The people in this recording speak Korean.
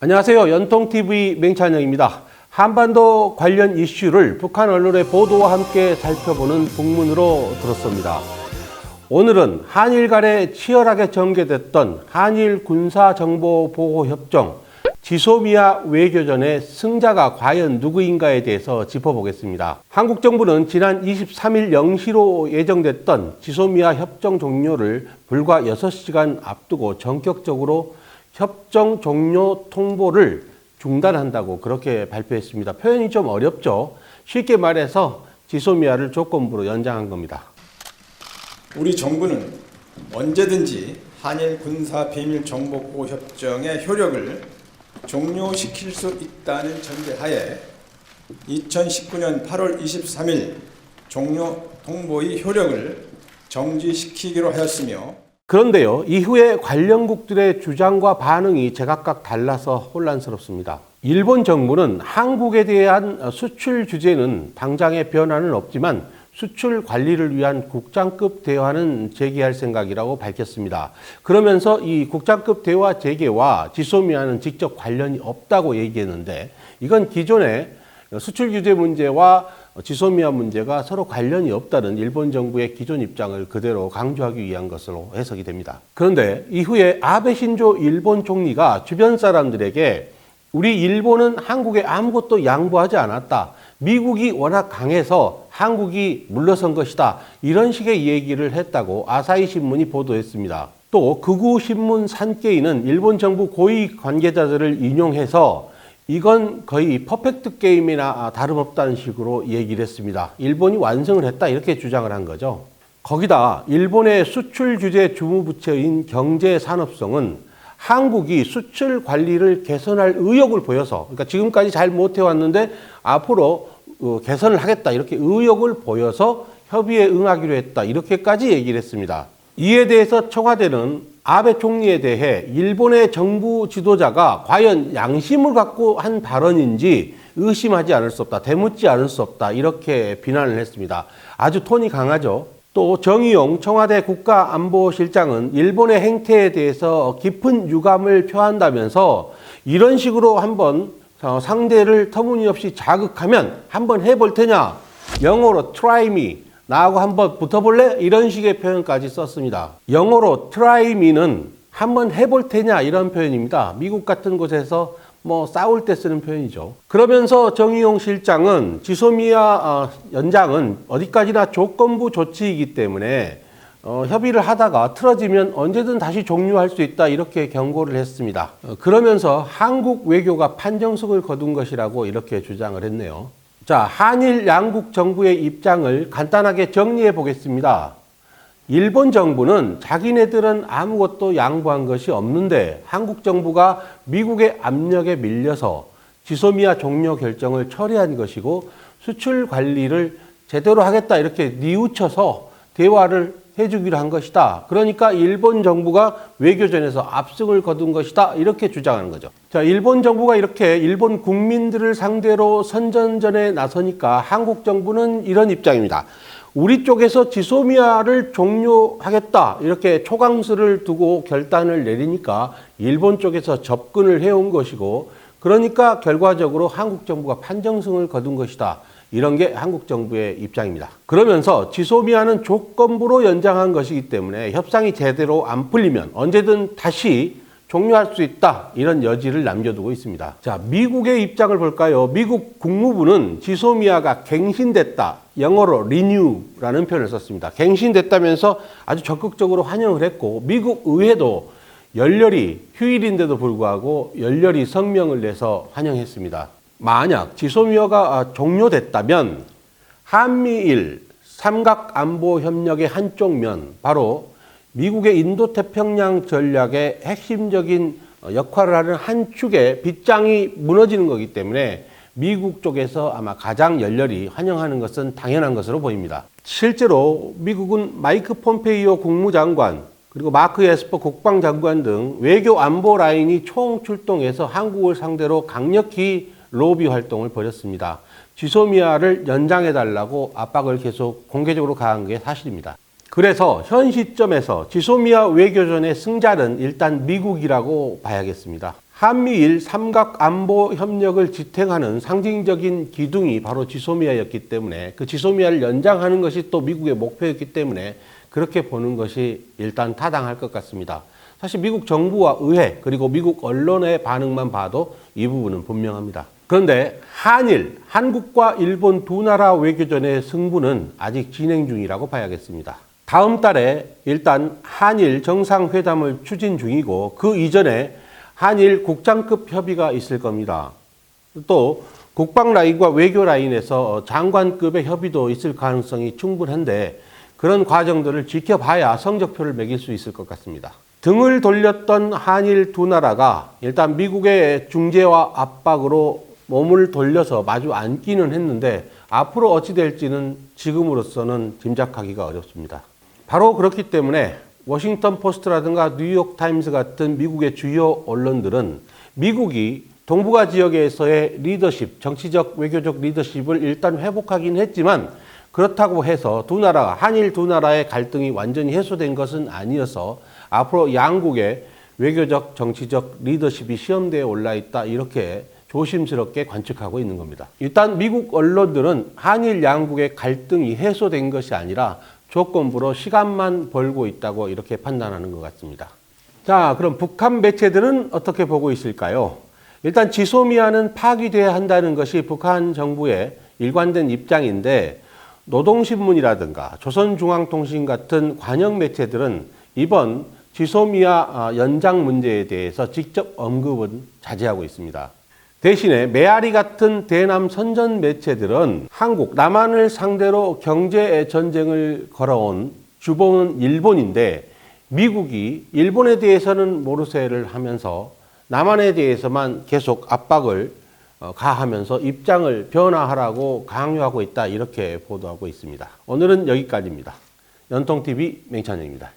안녕하세요. 연통TV 맹찬영입니다. 한반도 관련 이슈를 북한 언론의 보도와 함께 살펴보는 북문으로 들었습니다. 오늘은 한일 간에 치열하게 전개됐던 한일 군사정보보호협정 지소미아 외교전의 승자가 과연 누구인가에 대해서 짚어보겠습니다. 한국 정부는 지난 23일 0시로 예정됐던 지소미아 협정 종료를 불과 6시간 앞두고 전격적으로 협정 종료 통보를 중단한다고 그렇게 발표했습니다. 표현이 좀 어렵죠. 쉽게 말해서 지소미아를 조건부로 연장한 겁니다. 우리 정부는 언제든지 한일 군사 비밀 정보 보호 협정의 효력을 종료시킬 수 있다는 전제하에 2019년 8월 23일 종료 통보의 효력을 정지시키기로 하였으며, 그런데요, 이후에 관련국들의 주장과 반응이 제각각 달라서 혼란스럽습니다. 일본 정부는 한국에 대한 수출 규제는 당장의 변화는 없지만 수출 관리를 위한 국장급 대화는 재개할 생각이라고 밝혔습니다. 그러면서 이 국장급 대화 재개와 지소미아는 직접 관련이 없다고 얘기했는데, 이건 기존의 수출 규제 문제와 지소미아 문제가 서로 관련이 없다는 일본 정부의 기존 입장을 그대로 강조하기 위한 것으로 해석이 됩니다. 그런데 이후에 아베 신조 일본 총리가 주변 사람들에게 우리 일본은 한국에 아무것도 양보하지 않았다. 미국이 워낙 강해서 한국이 물러선 것이다. 이런 식의 얘기를 했다고 아사히 신문이 보도했습니다. 또 극우 신문 산케이는 일본 정부 고위 관계자들을 인용해서 이건 거의 퍼펙트 게임이나 다름없다는 식으로 얘기를 했습니다. 일본이 완승을 했다 이렇게 주장을 한 거죠. 거기다 일본의 수출 규제 주무부처인 경제산업성은 한국이 수출 관리를 개선할 의욕을 보여서, 그러니까 지금까지 잘 못해왔는데 앞으로 개선을 하겠다 이렇게 의욕을 보여서 협의에 응하기로 했다 이렇게까지 얘기를 했습니다. 이에 대해서 청와대는 아베 총리에 대해 일본의 정부 지도자가 과연 양심을 갖고 한 발언인지 의심하지 않을 수 없다, 되묻지 않을 수 없다 이렇게 비난을 했습니다. 아주 톤이 강하죠. 또 정의용 청와대 국가안보실장은 일본의 행태에 대해서 깊은 유감을 표한다면서 이런 식으로 한번 상대를 터무니없이 자극하면 한번 해볼 테냐, 영어로 try me, 나하고 한번 붙어볼래? 이런 식의 표현까지 썼습니다. 영어로 try me는 한번 해볼 테냐 이런 표현입니다. 미국 같은 곳에서 싸울 때 쓰는 표현이죠. 그러면서 정의용 실장은 지소미아 연장은 어디까지나 조건부 조치이기 때문에 협의를 하다가 틀어지면 언제든 다시 종료할 수 있다 이렇게 경고를 했습니다. 그러면서 한국 외교가 판정승을 거둔 것이라고 이렇게 주장을 했네요. 자, 한일 양국 정부의 입장을 간단하게 정리해 보겠습니다. 일본 정부는 자기네들은 아무것도 양보한 것이 없는데 한국 정부가 미국의 압력에 밀려서 지소미아 종료 결정을 처리한 것이고 수출 관리를 제대로 하겠다 이렇게 뉘우쳐서 대화를 해주기로 한 것이다. 그러니까 일본 정부가 외교전에서 압승을 거둔 것이다 이렇게 주장하는 거죠. 자, 일본 정부가 이렇게 일본 국민들을 상대로 선전전에 나서니까 한국 정부는 이런 입장입니다. 우리 쪽에서 지소미아를 종료하겠다 이렇게 초강수를 두고 결단을 내리니까 일본 쪽에서 접근을 해온 것이고, 그러니까 결과적으로 한국 정부가 판정승을 거둔 것이다. 이런 게 한국 정부의 입장입니다. 그러면서 지소미아는 조건부로 연장한 것이기 때문에 협상이 제대로 안 풀리면 언제든 다시 종료할 수 있다. 이런 여지를 남겨두고 있습니다. 자, 미국의 입장을 볼까요? 미국 국무부는 지소미아가 갱신됐다. 영어로 renew라는 표현을 썼습니다. 갱신됐다면서 아주 적극적으로 환영을 했고, 미국 의회도 열렬히 휴일인데도 불구하고 열렬히 성명을 내서 환영했습니다. 만약 지소미아가 종료됐다면 한미일 삼각안보협력의 한쪽 면, 바로 미국의 인도태평양 전략의 핵심적인 역할을 하는 한 축의 빗장이 무너지는 거기 때문에 미국 쪽에서 아마 가장 열렬히 환영하는 것은 당연한 것으로 보입니다. 실제로 미국은 마이크 폼페이오 국무장관 그리고 마크 에스퍼 국방장관 등 외교 안보 라인이 총출동해서 한국을 상대로 강력히 로비 활동을 벌였습니다. 지소미아를 연장해달라고 압박을 계속 공개적으로 가한 게 사실입니다. 그래서 현 시점에서 지소미아 외교전의 승자는 일단 미국이라고 봐야겠습니다. 한미일 삼각 안보 협력을 지탱하는 상징적인 기둥이 바로 지소미아였기 때문에 그 지소미아를 연장하는 것이 또 미국의 목표였기 때문에 그렇게 보는 것이 일단 타당할 것 같습니다. 사실 미국 정부와 의회 그리고 미국 언론의 반응만 봐도 이 부분은 분명합니다. 그런데 한일, 한국과 일본 두 나라 외교전의 승부는 아직 진행 중이라고 봐야겠습니다. 다음 달에 일단 한일 정상회담을 추진 중이고 그 이전에 한일 국장급 협의가 있을 겁니다. 또 국방 라인과 외교 라인에서 장관급의 협의도 있을 가능성이 충분한데 그런 과정들을 지켜봐야 성적표를 매길 수 있을 것 같습니다. 등을 돌렸던 한일 두 나라가 일단 미국의 중재와 압박으로 몸을 돌려서 마주 앉기는 했는데 앞으로 어찌 될지는 지금으로서는 짐작하기가 어렵습니다. 바로 그렇기 때문에 워싱턴 포스트라든가 뉴욕 타임스 같은 미국의 주요 언론들은 미국이 동북아 지역에서의 리더십, 정치적, 외교적 리더십을 일단 회복하긴 했지만 그렇다고 해서 두 나라, 한일 두 나라의 갈등이 완전히 해소된 것은 아니어서 앞으로 양국의 외교적, 정치적 리더십이 시험대에 올라있다 이렇게 조심스럽게 관측하고 있는 겁니다. 일단 미국 언론들은 한일 양국의 갈등이 해소된 것이 아니라 조건부로 시간만 벌고 있다고 이렇게 판단하는 것 같습니다. 자, 그럼 북한 매체들은 어떻게 보고 있을까요? 일단 지소미아는 파기돼야 한다는 것이 북한 정부의 일관된 입장인데 노동신문이라든가 조선중앙통신 같은 관영 매체들은 이번 지소미아 연장 문제에 대해서 직접 언급은 자제하고 있습니다. 대신에 메아리 같은 대남 선전 매체들은 한국, 남한을 상대로 경제 전쟁을 걸어온 주범은 일본인데 미국이 일본에 대해서는 모르쇠를 하면서 남한에 대해서만 계속 압박을 가하면서 입장을 변화하라고 강요하고 있다 이렇게 보도하고 있습니다. 오늘은 여기까지입니다. 연통TV 맹찬영입니다.